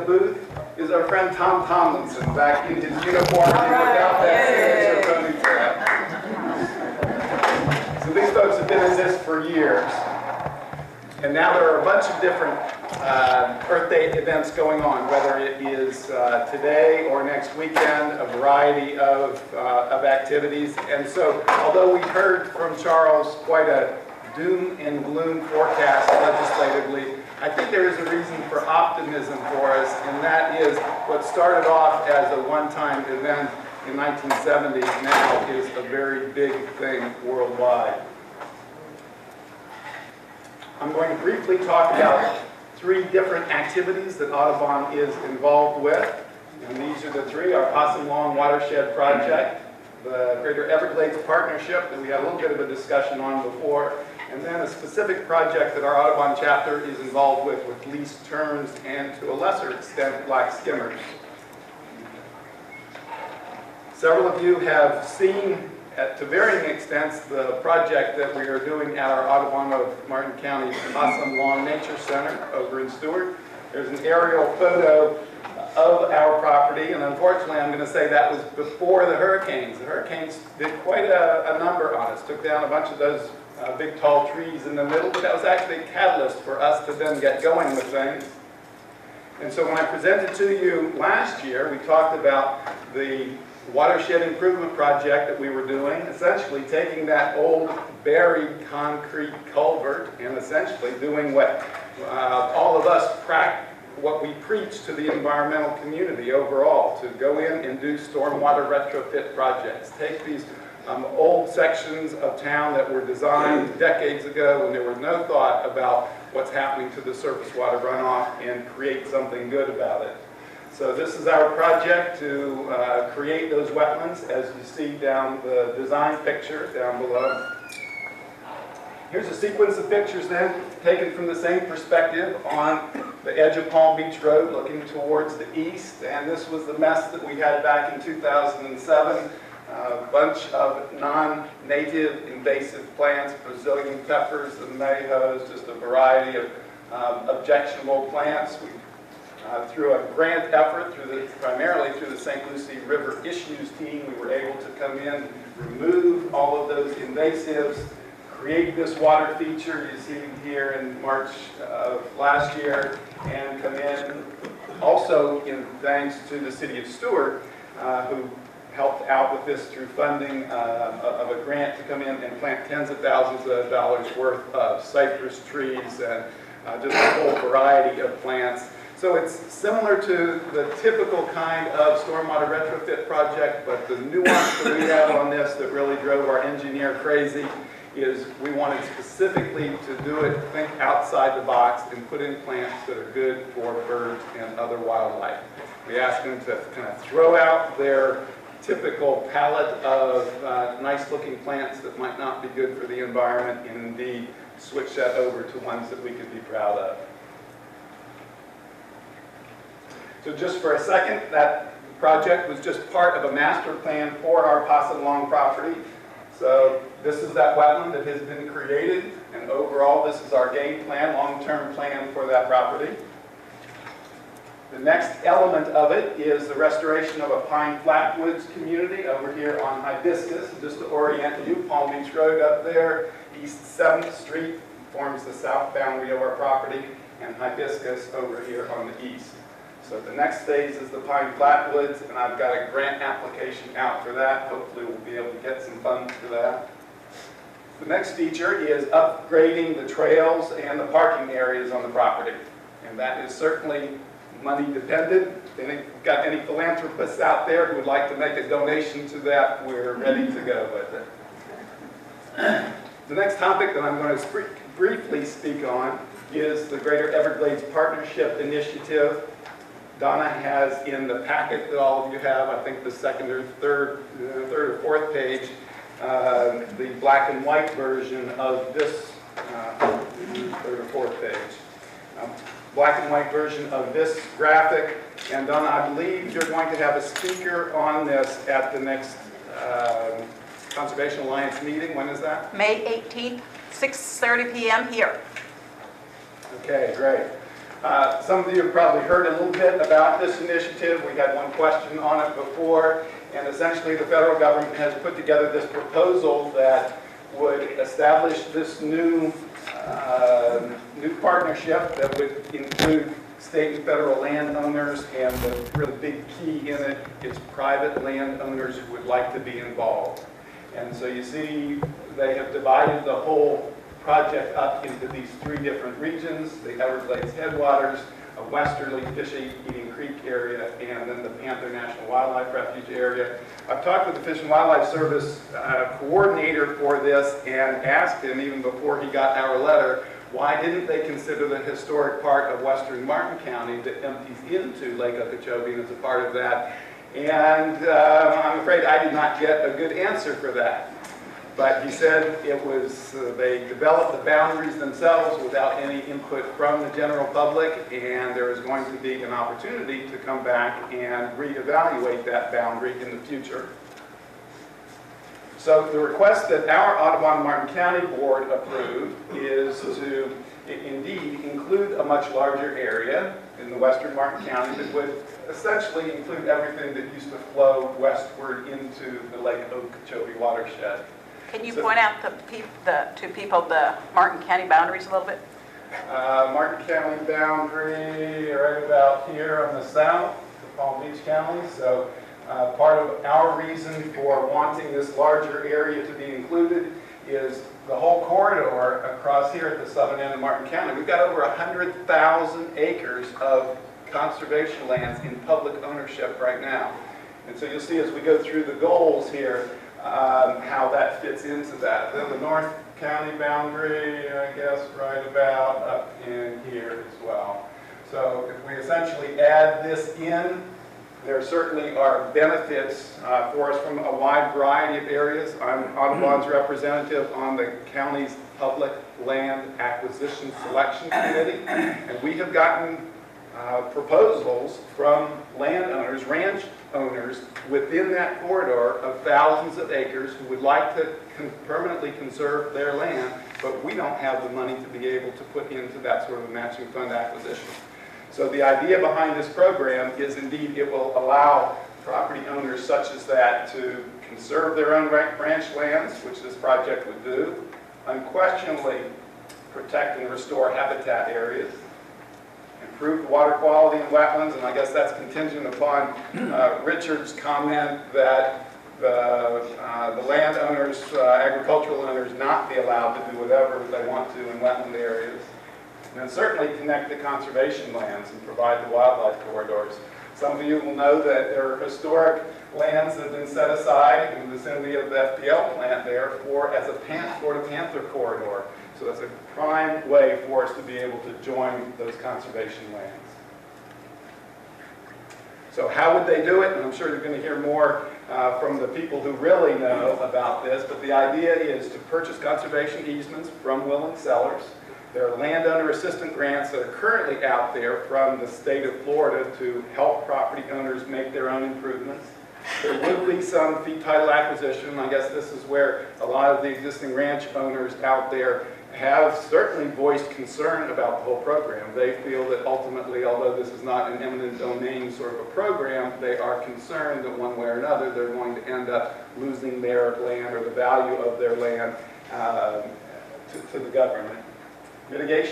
booth is our friend Tom Tomlinson, back in his uniform without that signature ponytail. So these folks have been in this for years. And now there are a bunch of different Earth Day events going on, whether it is today or next weekend, a variety of activities. And so, although we heard from Charles quite a doom and gloom forecast legislatively, I think there is a reason for optimism for us, and that is what started off as a one-time event in 1970 now is a very big thing worldwide. I'm going to briefly talk about 3 different activities that Audubon is involved with. And these are the 3: our Possum Lawn Watershed Project, the Greater Everglades Partnership that we had a little bit of a discussion on before, and then a specific project that our Audubon chapter is involved with least terns and, to a lesser extent, black skimmers. Several of you have seen, to varying extents, the project that we are doing at our Audubon of Martin County Possum Lawn Nature Center over in Stewart. There's an aerial photo of our property, and unfortunately I'm going to say that was before the hurricanes. The hurricanes did quite a number on us, took down a bunch of those big tall trees in the middle, but that was actually a catalyst for us to then get going with things. And so when I presented to you last year, we talked about the watershed improvement project that we were doing, essentially taking that old buried concrete culvert and essentially doing what all of us what we preach to the environmental community overall, to go in and do stormwater retrofit projects. Take these old sections of town that were designed decades ago when there was no thought about what's happening to the surface water runoff and create something good about it. So this is our project to create those wetlands, as you see down the design picture down below. Here's a sequence of pictures then, taken from the same perspective on the edge of Palm Beach Road, looking towards the east. And this was the mess that we had back in 2007. A bunch of non-native invasive plants, Brazilian peppers, the mayhoes, just a variety of objectionable plants. Through a grant effort, primarily through the St. Lucie River Issues team, we were able to come in, remove all of those invasives, create this water feature you see here in March of last year, and come in also thanks to the city of Stewart, who helped out with this through funding of a grant to come in and plant tens of thousands of dollars worth of cypress trees and just a whole variety of plants. So it's similar to the typical kind of stormwater retrofit project, but the nuance that we have on this that really drove our engineer crazy is we wanted specifically to do it, think outside the box, and put in plants that are good for birds and other wildlife. We asked them to kind of throw out their typical palette of nice-looking plants that might not be good for the environment, and indeed switch that over to ones that we could be proud of. So just for a second, that project was just part of a master plan for our Possum Lawn property. So this is that wetland that has been created, and overall this is our game plan, long-term plan for that property. The next element of it is the restoration of a pine flatwoods community over here on Hibiscus. Just to orient you, Palm Beach Road up there, East 7th Street forms the south boundary of our property, and Hibiscus over here on the east. So the next phase is the pine flatwoods, and I've got a grant application out for that. Hopefully we'll be able to get some funds for that. The next feature is upgrading the trails and the parking areas on the property. And that is certainly money dependent. If you've got any philanthropists out there who would like to make a donation to that, we're ready to go with it. The next topic that I'm going to briefly speak on is the Greater Everglades Partnership Initiative. Donna has in the packet that all of you have, I think the second or third or fourth page, the black and white version of this, third or fourth page. Black and white version of this graphic. And Donna, I believe you're going to have a speaker on this at the next Conservation Alliance meeting. When is that? May 18th, 6:30 p.m. here. Okay, great. Some of you have probably heard a little bit about this initiative. We had one question on it before, and essentially the federal government has put together this proposal that would establish this new partnership that would include state and federal landowners, and the really big key in it is private landowners who would like to be involved. And so you see they have divided the whole project up into these three different regions: the Everglades headwaters, a westerly fish-eating creek area, and then the Panther National Wildlife Refuge area. I've talked with the Fish and Wildlife Service coordinator for this and asked him, even before he got our letter, why didn't they consider the historic part of western Martin County that empties into Lake Okeechobee as a part of that? And I'm afraid I did not get a good answer for that. But he said it was, they developed the boundaries themselves without any input from the general public, and there is going to be an opportunity to come back and reevaluate that boundary in the future. So the request that our Audubon Martin County Board approved is to indeed include a much larger area in the western Martin County that would essentially include everything that used to flow westward into the Lake Okeechobee watershed. Can you point out to people the Martin County boundaries a little bit? Martin County boundary right about here on the south, the Palm Beach County. So part of our reason for wanting this larger area to be included is the whole corridor across here at the southern end of Martin County. We've got over 100,000 acres of conservation lands in public ownership right now. And so you'll see as we go through the goals here, how that fits into that. Then the North County boundary, I guess, right about up in here as well. So if we essentially add this in, there certainly are benefits for us from a wide variety of areas. I'm Audubon's representative on the county's Public Land Acquisition Selection Committee, and we have gotten proposals from landowners, ranch owners within that corridor of thousands of acres who would like to permanently conserve their land, but we don't have the money to be able to put into that sort of matching fund acquisition. So the idea behind this program is indeed it will allow property owners such as that to conserve their own ranch lands, which this project would do, unquestionably protect and restore habitat areas, improve the water quality in wetlands, and I guess that's contingent upon Richard's comment that the landowners, agricultural owners, not be allowed to do whatever they want to in wetland areas. And then certainly connect the conservation lands and provide the wildlife corridors. Some of you will know that there are historic lands that have been set aside in the vicinity of the FPL plant there as a Florida Panther corridor. So that's a prime way for us to be able to join those conservation lands. So how would they do it? And I'm sure you're going to hear more from the people who really know about this, but the idea is to purchase conservation easements from willing sellers. There are landowner assistance grants that are currently out there from the state of Florida to help property owners make their own improvements. There would be some fee title acquisition. I guess this is where a lot of the existing ranch owners out there have certainly voiced concern about the whole program. They feel that ultimately, although this is not an eminent domain sort of a program, they are concerned that one way or another they're going to end up losing their land or the value of their land to the government. Mitigation